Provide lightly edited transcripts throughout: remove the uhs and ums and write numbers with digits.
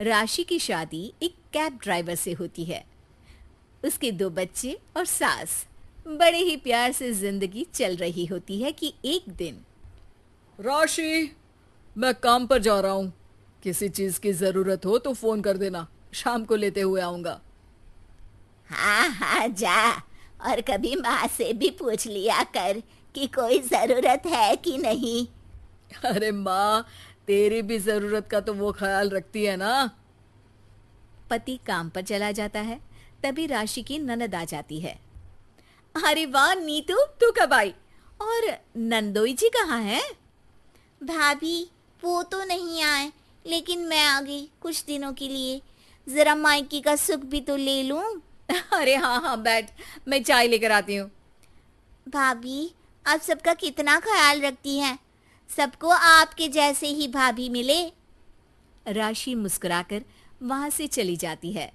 राशि की शादी एक कैब ड्राइवर से होती है। उसके 2 बच्चे और सास। बड़े ही प्यार से जिंदगी चल रही होती है कि एक दिन राशि, मैं काम पर जा रहा हूँ। किसी चीज की जरूरत हो तो फोन कर देना, शाम को लेते हुए आऊंगा। हाँ हाँ जा। और कभी माँ से भी पूछ लिया कर कि कोई जरूरत है कि नहीं। अरे माँ, तेरी भी जरूरत का तो वो ख्याल रखती है ना। पति काम पर चला जाता है। तभी राशि की ननद आ जाती है। अरे वाह नीतू, तू कब आई? और नंदोई जी कहाँ हैं? भाभी वो तो नहीं आए, लेकिन मैं आ गई कुछ दिनों के लिए। जरा मायके का सुख भी तो ले लूं। अरे हाँ हाँ बैठ, मैं चाय लेकर आती हूँ। भाभी आप सबका कितना ख्याल रखती हैं। सबको आपके जैसे ही भाभी मिले। राशि मुस्कुराकर वहां से चली जाती है।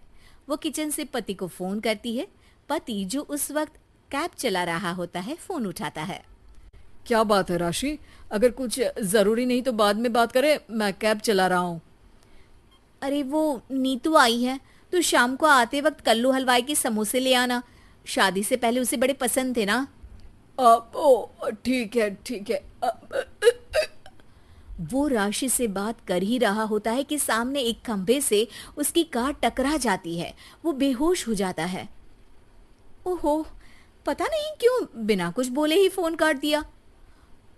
वो किचन से पति को फोन करती है। पति जो उस वक्त कैब चला रहा होता है फोन उठाता है। क्या बात है राशि? अगर कुछ जरूरी नहीं तो बाद में बात करें, मैं कैब चला रहा हूँ। अरे वो नीतू आई है, तो शाम को आते वक्त कल्लू हलवाई के समोसे ले आना। शादी से पहले उसे बड़े पसंद थे ना। ओ ठीक है ठीक है। वो राशि से बात कर ही रहा होता है कि सामने एक खंभे से उसकी कार टकरा जाती है। वो बेहोश हो जाता है। ओहो, पता नहीं क्यों बिना कुछ बोले ही फोन काट दिया।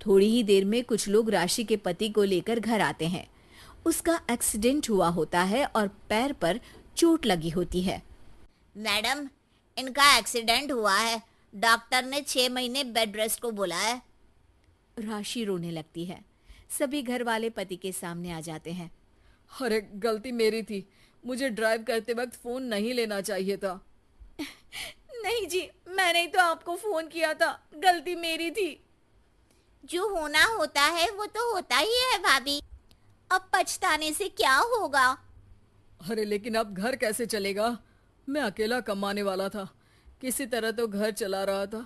थोड़ी ही देर में कुछ लोग राशि के पति को लेकर घर आते हैं। उसका एक्सीडेंट हुआ होता है और पैर पर चोट लगी होती है। मैडम, इनका एक्सीडेंट हुआ है। डॉक्टर ने 6 महीने बेड रेस्ट को बोला है। राशि रोने लगती है। सभी घर वाले पति के सामने आ जाते हैं। अरे गलती मेरी थी, मुझे ड्राइव करते वक्त फोन नहीं लेना चाहिए था। नहीं जी, मैंने ही तो आपको फोन किया था, गलती मेरी थी। जो होना होता है वो तो होता ही है भाभी। अब पछताने से क्या होगा। अरे लेकिन अब घर कैसे चलेगा? मैं अकेला कमाने वाला था, किसी तरह तो घर चला रहा था।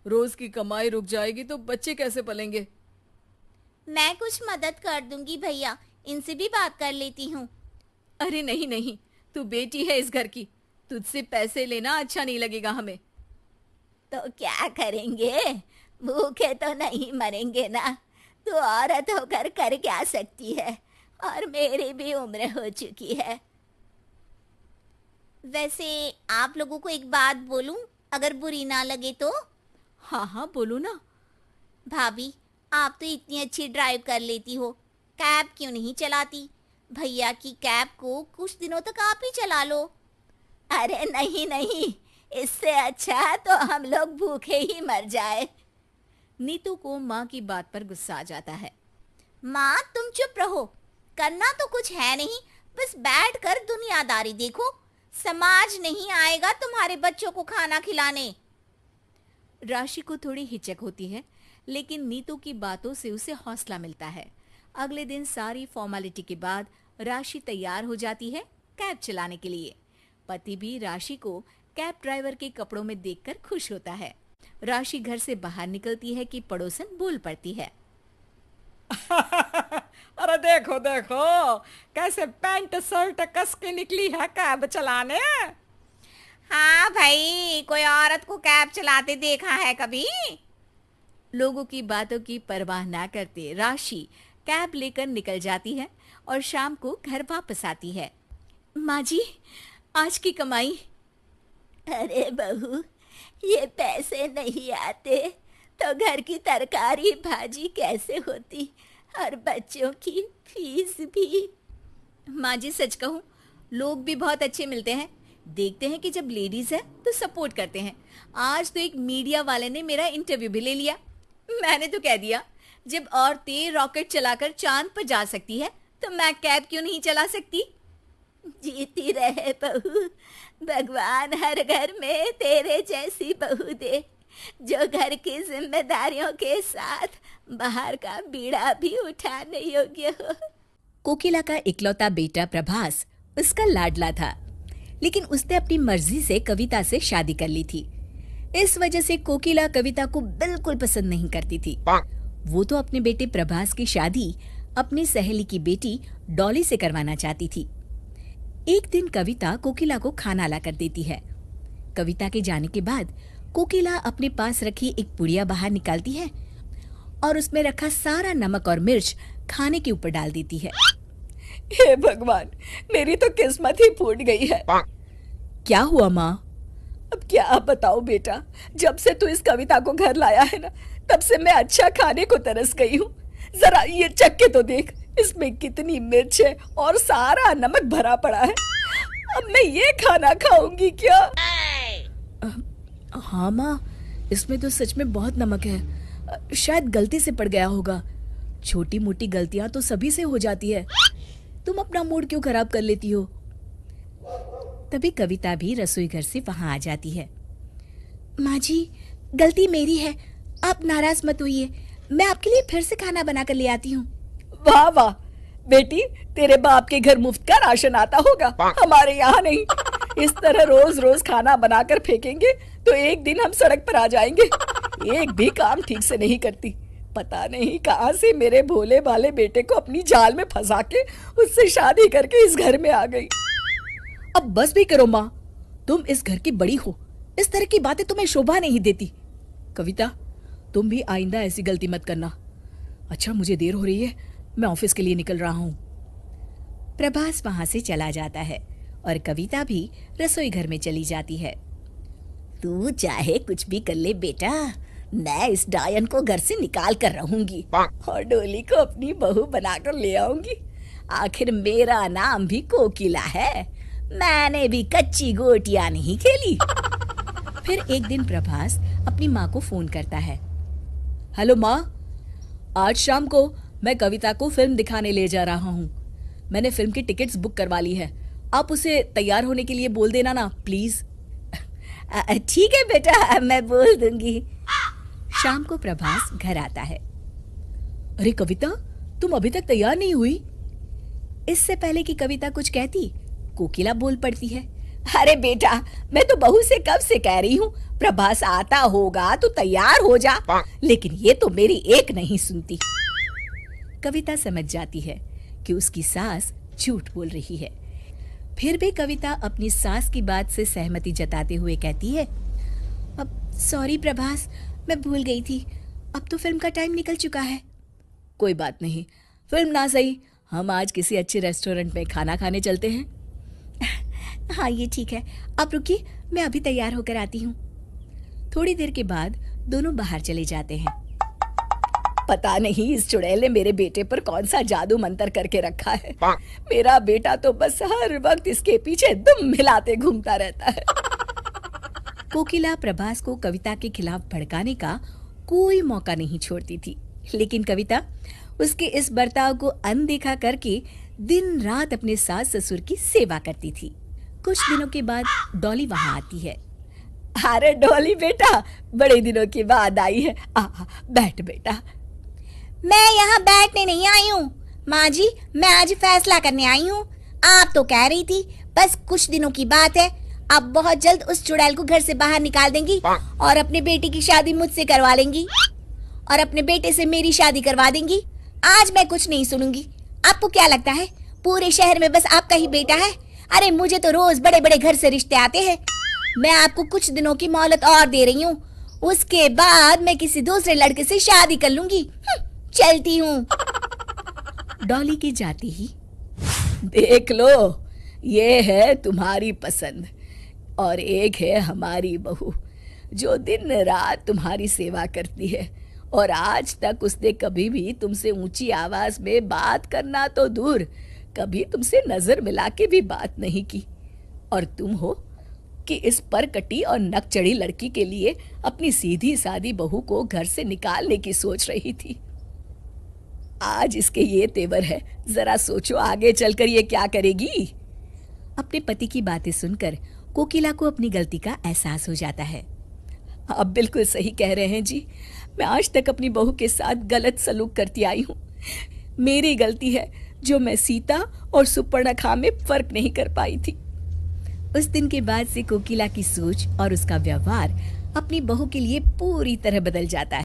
रोज की कमाई रुक जाएगी तो बच्चे कैसे पलेंगे? मैं कुछ मदद कर दूंगी भैया, इनसे भी बात कर लेती हूँ। अरे नहीं नहीं, तू बेटी है इस घर की, तुझसे पैसे लेना अच्छा नहीं लगेगा हमें। तो क्या करेंगे, भूखे तो नहीं मरेंगे ना। तू औरत होकर कर क्या सकती है, और मेरी भी उम्र हो चुकी है। वैसे आप लोगों को एक बात बोलूं, अगर बुरी ना लगे तो। हाँ हाँ बोलो ना। भाभी आप तो इतनी अच्छी ड्राइव कर लेती हो, कैब क्यों नहीं चलाती? भैया की कैब को कुछ दिनों तक आप ही चला लो। अरे नहीं नहीं, इससे अच्छा तो हम लोग भूखे ही मर जाए। नीतू को माँ की बात पर गुस्सा आ जाता है। माँ तुम चुप रहो, करना तो कुछ है नहीं, बस बैठ कर दुनियादारी देखो। समाज नहीं आएगा तुम्हारे बच्चों को खाना खिलाने। राशि को थोड़ी हिचक होती है, लेकिन नीतू की बातों से उसे हौसला मिलता है। अगले दिन सारी फॉर्मेलिटी के बाद राशि तैयार हो जाती है कैब चलाने के लिए। पति भी राशि को कैब ड्राइवर के कपड़ों में देखकर खुश होता है। राशि घर से बाहर निकलती है कि पड़ोसन बोल पड़ती है। अरे देखो देखो, कैसे पैंट शर्ट कस के निकली है कैब चलाने। हाँ भाई, कोई औरत को कैब चलाते देखा है कभी? लोगों की बातों की परवाह ना करते राशि कैब लेकर निकल जाती है और शाम को घर वापस आती है। माँ जी, आज की कमाई। अरे बहू, ये पैसे नहीं आते तो घर की तरकारी भाजी कैसे होती, और बच्चों की फीस भी। माँ जी सच कहूँ, लोग भी बहुत अच्छे मिलते हैं। देखते हैं कि जब लेडीज है तो सपोर्ट करते हैं। आज तो एक मीडिया वाले ने मेरा इंटरव्यू भी ले लिया। मैंने तो कह दिया, जब औरतें रॉकेट चलाकर चांद पर जा सकती है तो मैं कैब क्यों नहीं चला सकती। जीती रहे बहू, भगवान हर घर में तेरे जैसी बहू दे, जो घर की जिम्मेदारियों के साथ बाहर का बीड़ा भी उठाने योग्य हो। कोकिला का इकलौता बेटा प्रभास उसका लाडला था, लेकिन उसने अपनी मर्जी से कविता से शादी कर ली थी। इस वजह से कोकिला कविता को बिल्कुल पसंद नहीं करती थी। वो तो अपने बेटे प्रभास की शादी अपनी सहेली की बेटी डॉली से करवाना चाहती थी। एक दिन कविता कोकिला को खाना ला कर देती है। कविता के जाने के बाद कोकिला अपने पास रखी एक पुड़िया बाहर निकालती है और उसमें रखा सारा नमक और मिर्च खाने के ऊपर डाल देती है। हे भगवान, मेरी तो किस्मत ही फूट गई है। क्या हुआ माँ? अब क्या बताओ बेटा, जब से तू इस कविता को घर लाया है ना, तब से मैं अच्छा खाने को तरस गई हूँ। जरा ये चख के तो देख, इसमें कितनी मिर्च है और सारा नमक भरा पड़ा है। अब मैं ये खाना खाऊंगी क्या? हाँ माँ, इसमें तो सच में बहुत नमक है। शायद गलती से पड़ गया होगा। छोटी मोटी गलतियां तो सभी से हो जाती है। तुम अपना मूड क्यों खराब कर लेती हो? तभी कविता भी रसोई घर से वहां आ जाती है। माँ जी, गलती मेरी है, आप नाराज मत होइए। मैं आपके लिए फिर से खाना बना कर ले आती हूँ। वाह वाह बेटी, तेरे बाप के घर मुफ्त का राशन आता होगा, हमारे यहाँ नहीं। इस तरह रोज रोज खाना बनाकर फेंकेंगे तो एक दिन हम सड़क पर आ जाएंगे। एक भी काम ठीक से नहीं करती। पता नहीं कहाँ से मेरे भोले भाले बेटे को अपनी जाल में फंसा के उससे शादी करके इस घर में आ गई। अब बस भी करो माँ, तुम इस घर की बड़ी हो, इस तरह की बातें तुम्हें शोभा नहीं देती। कविता, तुम भी आइंदा ऐसी गलती मत करना। अच्छा, मुझे देर हो रही है, मैं ऑफिस के लिए निकल रहा हूँ। प्रभास वहां से चला जाता है और कविता भी रसोई घर में चली जाती है। तू चाहे कुछ भी कर ले बेटा, मैं इस डायन को घर से निकाल कर रहूंगी और डोली को अपनी बहू बनाकर ले आऊंगी। आखिर मेरा नाम भी कोकिला है, मैंने भी कच्ची गोटियां नहीं खेली। फिर एक दिन प्रभास अपनी माँ को फोन करता है। हेलो माँ, आज शाम को मैं कविता को फिल्म दिखाने ले जा रहा हूँ। मैंने फिल्म की टिकट्स बुक करवा ली है। आप उसे तैयार होने के लिए बोल देना ना प्लीज। ठीक है बेटा, मैं बोल दूंगी। शाम को प्रभास घर आता है। अरे कविता, तुम अभी तक तैयार नहीं हुई? इससे पहले कि कविता कुछ कहती, कोकिला बोल पड़ती है। अरे बेटा, मैं तो बहू से कब से कह रही हूँ प्रभास आता होगा तो तैयार हो जा, लेकिन ये तो मेरी एक नहीं सुनती। कविता समझ जाती है कि उसकी सास झूठ बोल रही है। फिर भी कविता अपनी सास की बात से सहमति जताते हुए कहती है, अब सॉरी प्रभास, मैं भूल गई थी। अब तो फिल्म का टाइम निकल चुका है। कोई बात नहीं, फिल्म ना सही, हम आज किसी अच्छे रेस्टोरेंट में खाना खाने चलते हैं। हाँ ये ठीक है, आप रुकिए, मैं अभी तैयार होकर आती हूँ। थोड़ी देर के बाद दोनों बाहर चले जाते हैं। पता नहीं इस चुड़ैल ने मेरे बेटे पर कौन सा जादू मंतर करके रखा है। मेरा बेटा तो बस हर वक्त इसके पीछे दुम हिलाते घूमता रहता है। कोकिला प्रभास को कविता के खिलाफ भड़काने का कोई मौका नहीं छोड़ती थी, लेकिन कविता उसके इस बर्ताव को अनदेखा करके दिन रात अपने सास ससुर की सेवा करती थी। कुछ दिनों के बाद डॉली वहां आती है। अरे डॉली बेटा, बड़े दिनों के बाद आई है, बैठ बेटा। मैं यहाँ बैठने नहीं आई हूँ माँ जी, मैं आज फैसला करने आई हूँ। आप तो कह रही थी बस कुछ दिनों की बात है, अब बहुत जल्द उस चुड़ैल को घर से बाहर निकाल देंगी और अपने बेटे की शादी मुझसे करवा लेंगी और अपने बेटे से मेरी शादी करवा देंगी। आज मैं कुछ नहीं सुनूंगी। आपको क्या लगता है पूरे शहर में बस आपका ही बेटा है? अरे मुझे तो रोज बड़े बड़े घर से रिश्ते आते हैं। मैं आपको कुछ दिनों की मोहलत और दे रही हूँ, उसके बाद मैं किसी दूसरे लड़के से शादी कर लूंगी। चलती हूँ। डॉली के जाते ही, देख लो, ये है तुम्हारी पसंद और एक है हमारी बहू जो दिन रात तुम्हारी सेवा करती है और आज तक उसने कभी भी तुमसे ऊंची आवाज में बात करना तो दूर, कभी तुमसे नजर मिला के भी बात नहीं की। और तुम हो कि इस परकटी और नकचढ़ी लड़की के लिए अपनी सीधी सादी बहू को घर से निकालने की सोच रही थी। आज इसके ये तेवर है, जरा सोचो आगे चलकर ये क्या करेगी। अपने पति की बातें सुनकर कोकिला को अपनी गलती का एहसास हो जाता है। आप बिल्कुल सही कह रहे हैं जी, मैं आज तक अपनी बहू के साथ गलत सलूक करती आई हूँ। मेरी गलती है जो मैं सीता और सुपर्णखा में फर्क नहीं कर पाई थी। उस दिन के बाद से कोकिला की सोच और उसका व्यवहार अपनी बहू के लिए पूरी तरह बदल जाता है।